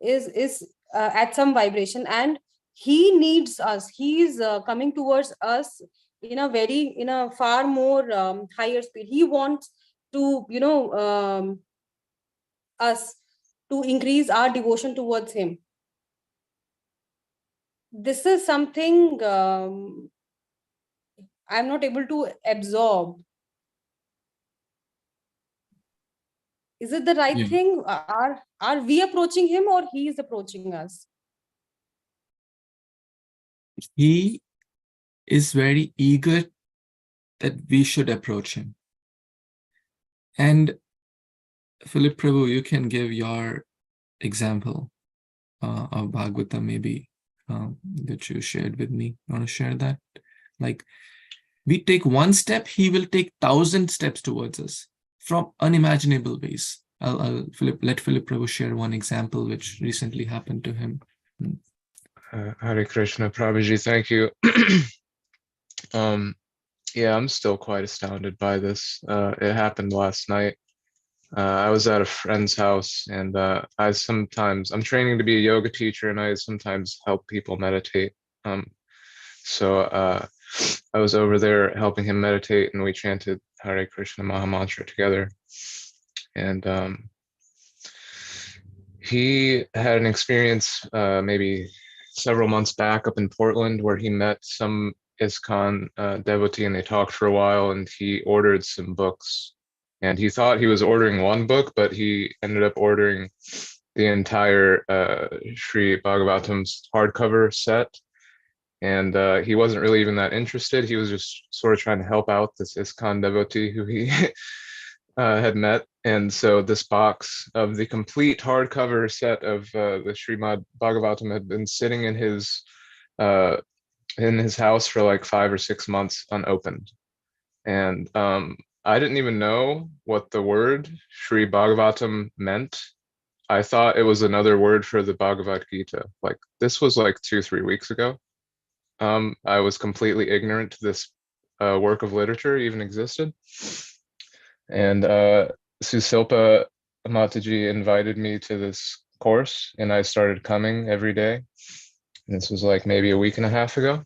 is at some vibration, and he needs us. He is coming towards us in a far more higher speed. He wants to us to increase our devotion towards him. This is something I'm not able to absorb. Is it the right thing? Are we approaching him, or he is approaching us? He is very eager that we should approach him. And Philip Prabhu, you can give your example of Bhagavatam, maybe that you shared with me. You want to share that? Like, we take one step, he will take 1,000 steps towards us from unimaginable ways. I'll let Philip Prabhu share one example which recently happened to him. Hare Krishna, Prabhuji, thank you. Yeah, I'm still quite astounded by this. It happened last night. I was at a friend's house, and I'm training to be a yoga teacher, and I sometimes help people meditate. So I was over there helping him meditate, and we chanted Hare Krishna Maha Mantra together. And he had an experience maybe several months back up in Portland where he met some ISKCON devotee, and they talked for a while, and he ordered some books. And he thought he was ordering one book, but he ended up ordering the entire Sri Bhagavatam's hardcover set. And he wasn't really even that interested. He was just sort of trying to help out this ISKCON devotee who he had met. And so this box of the complete hardcover set of the Srimad Bhagavatam had been sitting in his house for like 5 or 6 months unopened. And I didn't even know what the word Sri Bhagavatam meant. I thought it was another word for the Bhagavad Gita. Like, this was like 2-3 weeks ago. I was completely ignorant this work of literature even existed. And Susilpa Mataji invited me to this course, and I started coming every day. And this was like maybe a week and a half ago.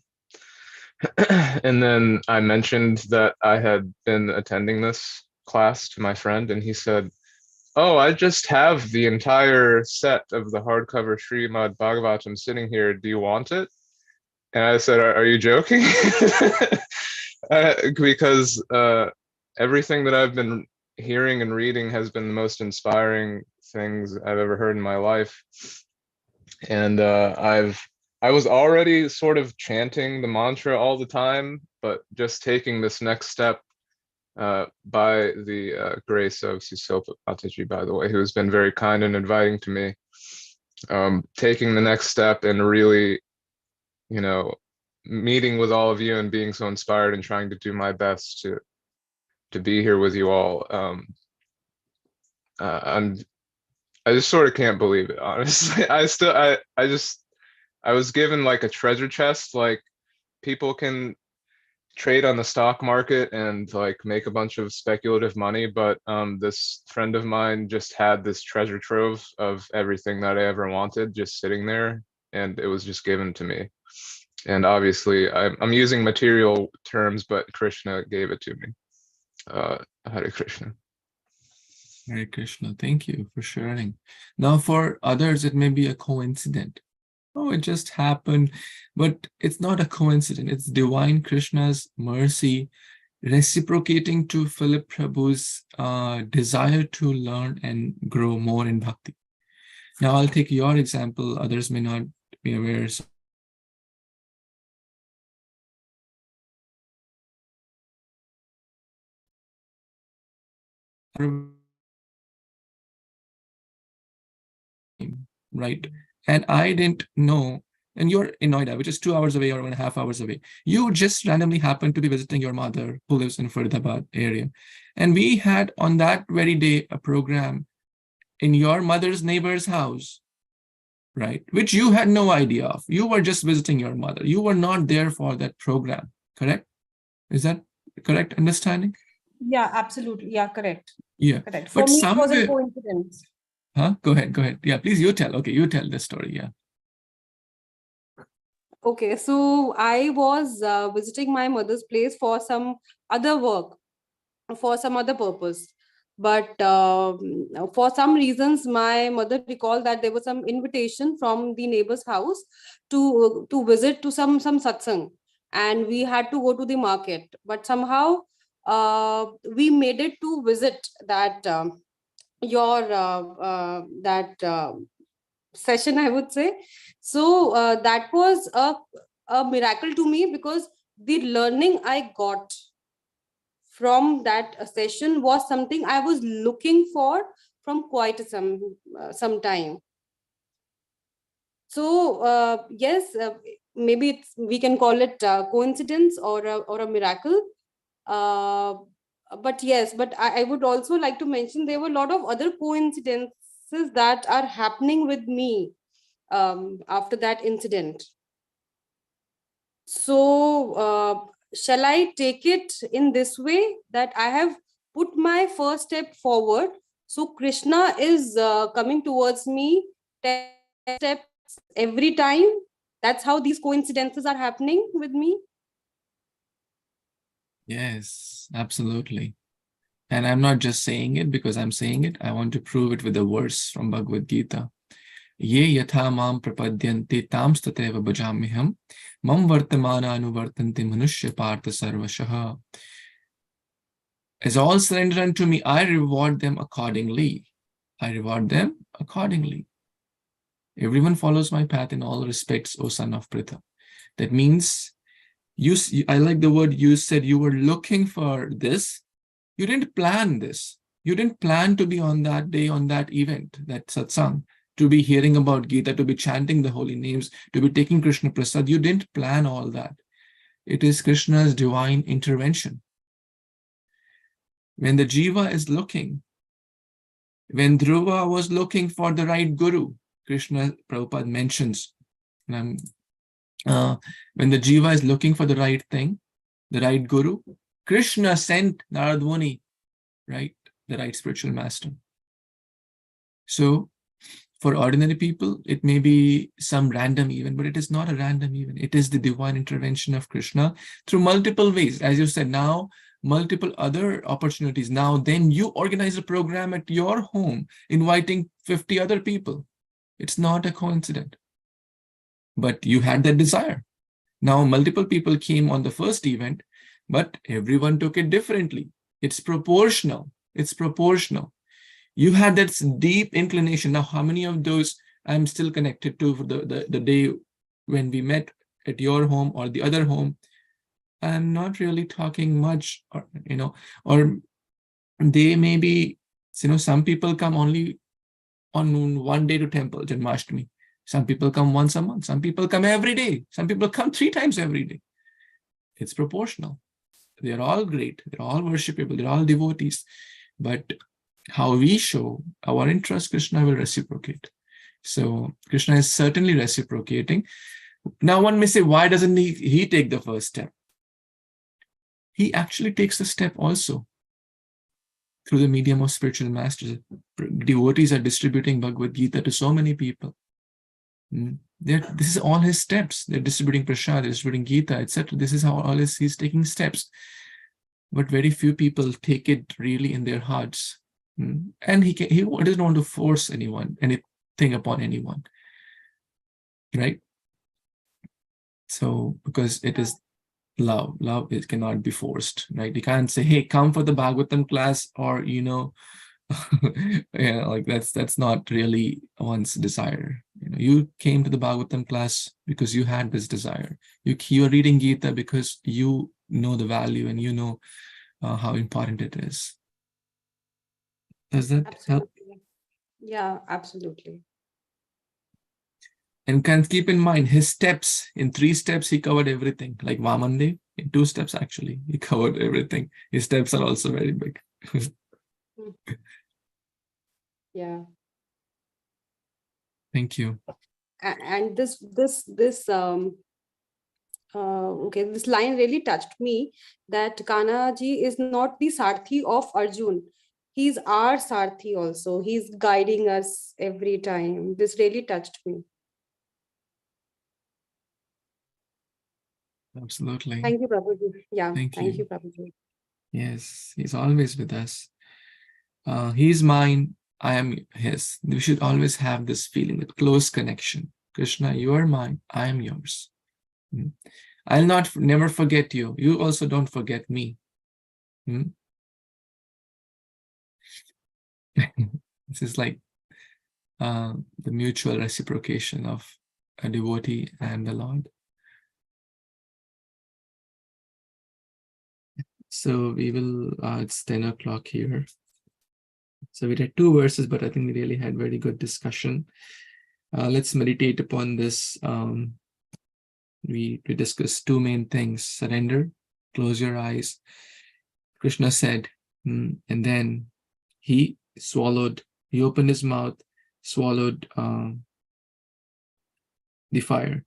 And then I mentioned that I had been attending this class to my friend, and he said, "Oh, I just have the entire set of the hardcover Srimad Bhagavatam sitting here. Do you want it?" And I said, "Are you joking?" Because everything that I've been hearing and reading has been the most inspiring things I've ever heard in my life. And I was already sort of chanting the mantra all the time, but just taking this next step by the grace of Susilpa Mataji, by the way, who has been very kind and inviting to me, taking the next step and really, meeting with all of you and being so inspired and trying to do my best to be here with you all. I just sort of can't believe it, honestly. I was given like a treasure chest. Like, people can trade on the stock market and like make a bunch of speculative money, but this friend of mine just had this treasure trove of everything that I ever wanted just sitting there, and it was just given to me. And obviously I'm using material terms, but Krishna gave it to me. Hare Krishna. Hare Krishna. Thank you for sharing. Now, for others, it may be a coincidence. Oh, it just happened. But it's not a coincidence. It's divine Krishna's mercy reciprocating to Philip Prabhu's desire to learn and grow more in bhakti. Now I'll take your example, others may not be aware. So right? And I didn't know, and you're in Noida, which is 2 hours away or 1.5 hours away. You just randomly happened to be visiting your mother who lives in Faridabad area. And we had on that very day a program in your mother's neighbor's house, right? Which you had no idea of. You were just visiting your mother. You were not there for that program, correct? Is that correct understanding? Yeah, absolutely. Yeah, correct. Yeah. Correct. But For me, it was a somewhere, coincidence. huh? Go ahead. Yeah, please, you tell. Okay, you tell the story. Yeah. Okay, so I was visiting my mother's place for some other work, for some other purpose. But for some reasons, my mother recalled that there was some invitation from the neighbor's house to visit to some satsang, and we had to go to the market. But somehow we made it to visit that your that session, I would say. So that was a miracle to me, because the learning I got from that session was something I was looking for from quite some time. So yes, maybe we can call it coincidence or a miracle. Uh, but yes, but I would also like to mention there were a lot of other coincidences that are happening with me after that incident. So, shall I take it in this way that I have put my first step forward? So, Krishna is coming towards me 10 steps every time. That's how these coincidences are happening with me. Yes, absolutely. And I'm not just saying it because I'm saying it. I want to prove it with a verse from Bhagavad Gita. Ye yatha mam prapadyanti tams tateva bhajamiham mam vartamana anuvartanti manushya partha sarvashaha. As all surrender unto me, I reward them accordingly. I reward them accordingly. Everyone follows my path in all respects, O son of Pritha. That means, I like the word you said, you were looking for this. You didn't plan this. You didn't plan to be on that day, on that event, that satsang, to be hearing about Gita, to be chanting the holy names, to be taking Krishna Prasad. You didn't plan all that. It is Krishna's divine intervention. When the jiva is looking, when Dhruva was looking for the right guru, Krishna Prabhupada mentions, when the jiva is looking for the right thing, the right guru, Krishna sent Narad Muni, right, the right spiritual master. So for ordinary people, it may be some random event, but it is not a random event. It is the divine intervention of Krishna through multiple ways. As you said, now multiple other opportunities. Now then you organize a program at your home, inviting 50 other people. It's not a coincidence. But you had that desire. Now multiple people came on the first event, but everyone took it differently. It's proportional. It's proportional. You had that deep inclination. Now, how many of those I'm still connected to the day when we met at your home or the other home? I'm not really talking much, or they may be, some people come only on one day to temple, Janmashtami. Some people come once a month. Some people come every day. Some people come 3 times every day. It's proportional. They're all great. They're all worshipable. They're all devotees. But how we show our interest, Krishna will reciprocate. So Krishna is certainly reciprocating. Now one may say, why doesn't he take the first step? He actually takes the step also through the medium of spiritual masters. Devotees are distributing Bhagavad Gita to so many people. This is all his steps. They're distributing prasad, they're distributing Gita, etc. This is how he's taking steps. But very few people take it really in their hearts. And he doesn't want to force anything upon anyone, right? So because it is Love it cannot be forced, right? You can't say, hey, come for the Bhagavatam class, or yeah, like that's not really one's desire. You came to the Bhagavatam class because you had this desire. You're reading Gita because you know the value and you know how important it is. Does that help? Absolutely. Yeah, absolutely. And can keep in mind his steps. In 3 steps, he covered everything. Like Vamandev, in 2 steps, actually, he covered everything. His steps are also very big. Yeah. Thank you. And this this line really touched me, that Kanaji is not the Sarthi of Arjun. He's our Sarthi also. He's guiding us every time. This really touched me. Absolutely. Thank you, Prabhuji. Yeah, Thank thank you. you, Prabhuji. Yes, he's always with us. He's mine, I am his. We should always have this feeling, that close connection. Krishna, you are mine, I am yours. I'll never forget you. You also don't forget me. This is like the mutual reciprocation of a devotee and the Lord. So we will, it's 10 o'clock here. So we read 2 verses, but I think we really had very good discussion. Let's meditate upon this. We discussed 2 main things: surrender, close your eyes. Krishna said, and then he opened his mouth, swallowed the fire.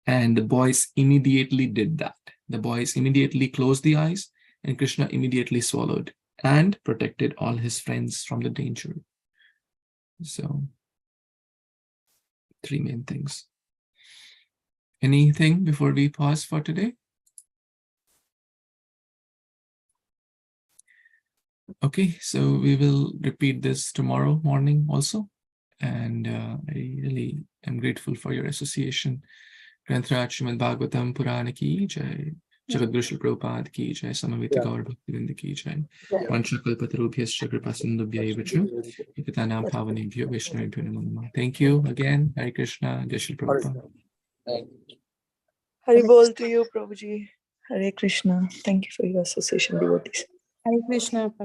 And the boys immediately did that. The boys immediately closed the eyes, and Krishna immediately swallowed and protected all his friends from the danger. So, 3 main things. Anything before we pause for today? Okay, so we will repeat this tomorrow morning also. And I really am grateful for your association. Grantraj Srimad Bhagavatam Purana ki jai, Jagadguru Srila Prabhupada ki jai, Samaveta Gaur Bhaktivinoda ki jai, Vanchakalpatarubhyascha Kripasindubhya Evacha, Ikitanam Pavanebhyo Vaishnavebhyo Namo Namah. Thank you again. Hare Krishna, Jai Shri Prabhupada. Hari Bol to you, Prabhuji. Hare Krishna. Thank you for your association, devotees. Hare Krishna.